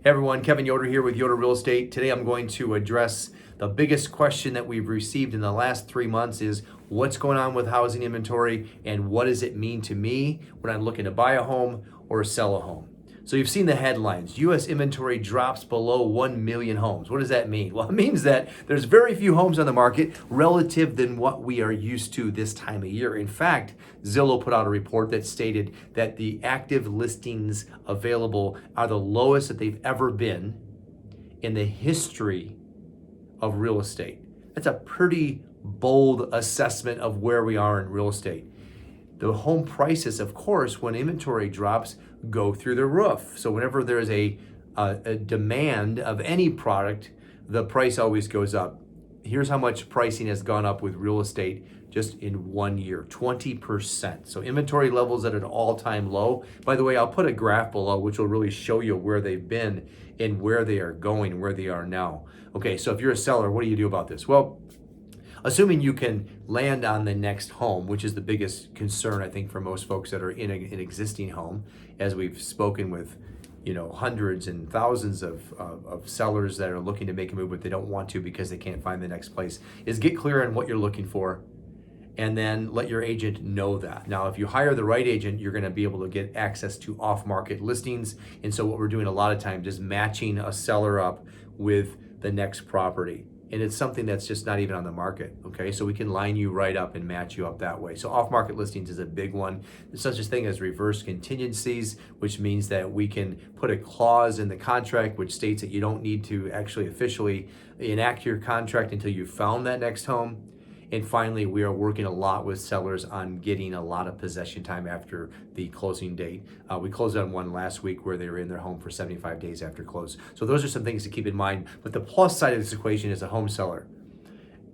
Hey everyone, Kevin Yoder here with Yoder Real Estate. Today I'm going to address the biggest question that we've received in the last 3 months is what's going on with housing inventory and what does it mean to me when I'm looking to buy a home or sell a home. So you've seen the headlines, U.S. inventory drops below 1 million homes. What does that mean? Well, it means that there's very few homes on the market relative than what we are used to this time of year. In fact, Zillow put out a report that stated that the active listings available are the lowest that they've ever been in the history of real estate. That's a pretty bold assessment of where we are in real estate. The home prices, of course, when inventory drops, go through the roof. So whenever there's a demand of any product, the price always goes up. Here's how much pricing has gone up with real estate just in 1 year, 20%. So inventory levels at an all-time low. By the way, I'll put a graph below which will really show you where they've been and where they are going, where they are now. Okay, so if you're a seller, what do you do about this? Well, assuming you can land on the next home, which is the biggest concern, I think, for most folks that are in an existing home, as we've spoken with, hundreds and thousands of sellers that are looking to make a move, but they don't want to because they can't find the next place, is get clear on what you're looking for and then let your agent know that. Now, if you hire the right agent, you're gonna be able to get access to off-market listings. And so what we're doing a lot of times is matching a seller up with the next property. And it's something that's just not even on the market, okay? So we can line you right up and match you up that way. So off-market listings is a big one. There's such a thing as reverse contingencies, which means that we can put a clause in the contract which states that you don't need to actually officially enact your contract until you've found that next home. And finally, we are working a lot with sellers on getting a lot of possession time after the closing date. We closed on one last week where they were in their home for 75 days after close. So those are some things to keep in mind. But the plus side of this equation is a home seller.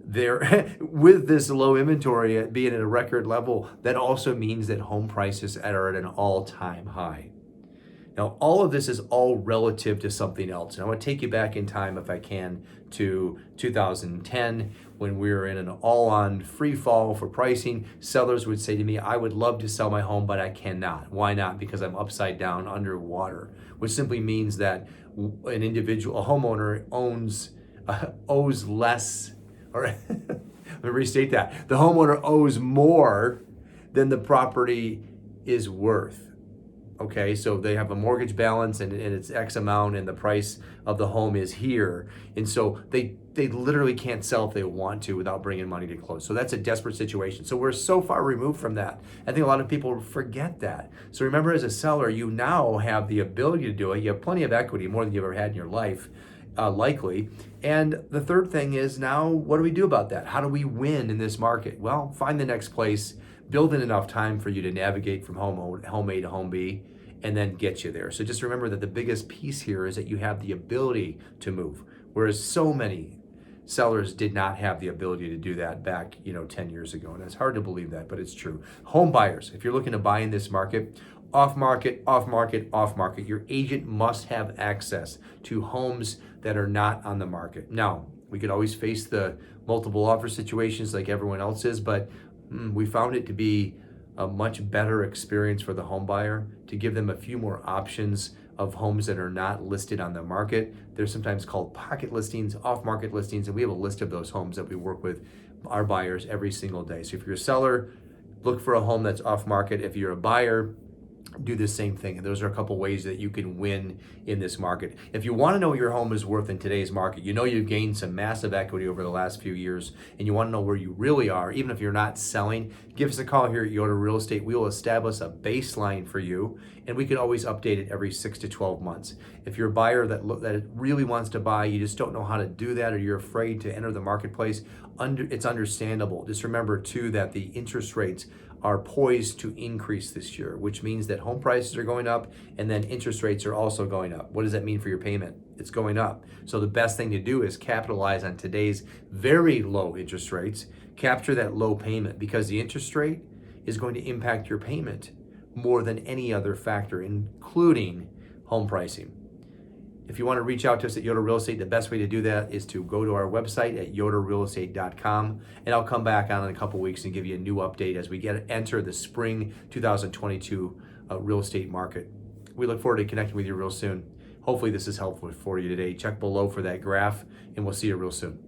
There, with this low inventory being at a record level, that also means that home prices are at an all-time high. Now, all of this is all relative to something else. And I want to take you back in time, if I can, to 2010, when we were in an all-on free fall for pricing. Sellers would say to me, I would love to sell my home, but I cannot. Why not? Because I'm upside down underwater, which simply means that a homeowner owes less, or let me restate that. The homeowner owes more than the property is worth. Okay, so they have a mortgage balance and it's X amount and the price of the home is here. And so they literally can't sell if they want to without bringing money to close. So that's a desperate situation. So we're so far removed from that. I think a lot of people forget that. So remember, as a seller, you now have the ability to do it. You have plenty of equity, more than you've ever had in your life, likely. And the third thing is, now what do we do about that? How do we win in this market? Well, find the next place, build in enough time for you to navigate from home A to home B, and then get you there. So just remember that the biggest piece here is that you have the ability to move, whereas so many sellers did not have the ability to do that back 10 years ago. And it's hard to believe that, but it's true. Home buyers, if you're looking to buy in this market, off market, your agent must have access to homes that are not on the market. Now, we could always face the multiple offer situations like everyone else is, but we found it to be a much better experience for the home buyer to give them a few more options of homes that are not listed on the market. They're sometimes called pocket listings, off-market listings, and we have a list of those homes that we work with our buyers every single day. So if you're a seller, look for a home that's off-market. If you're a buyer, do the same thing. And those are a couple ways that you can win in this market. If you want to know what your home is worth in today's market, you've gained some massive equity over the last few years, and you want to know where you really are, even if you're not selling, give us a call here at Yoder Real Estate. We will establish a baseline for you, and we can always update it every 6 to 12 months. If you're a buyer that really wants to buy, you just don't know how to do that, or you're afraid to enter the marketplace, it's understandable. Just remember, too, that the interest rates are poised to increase this year, which means that home prices are going up and then interest rates are also going up. What does that mean for your payment? It's going up. So the best thing to do is capitalize on today's very low interest rates, capture that low payment, because the interest rate is going to impact your payment more than any other factor, including home pricing. If you want to reach out to us at Yoder Real Estate, the best way to do that is to go to our website at yoderrealestate.com, and I'll come back on in a couple weeks and give you a new update as we enter the spring 2022 real estate market. We look forward to connecting with you real soon. Hopefully this is helpful for you today. Check below for that graph, and we'll see you real soon.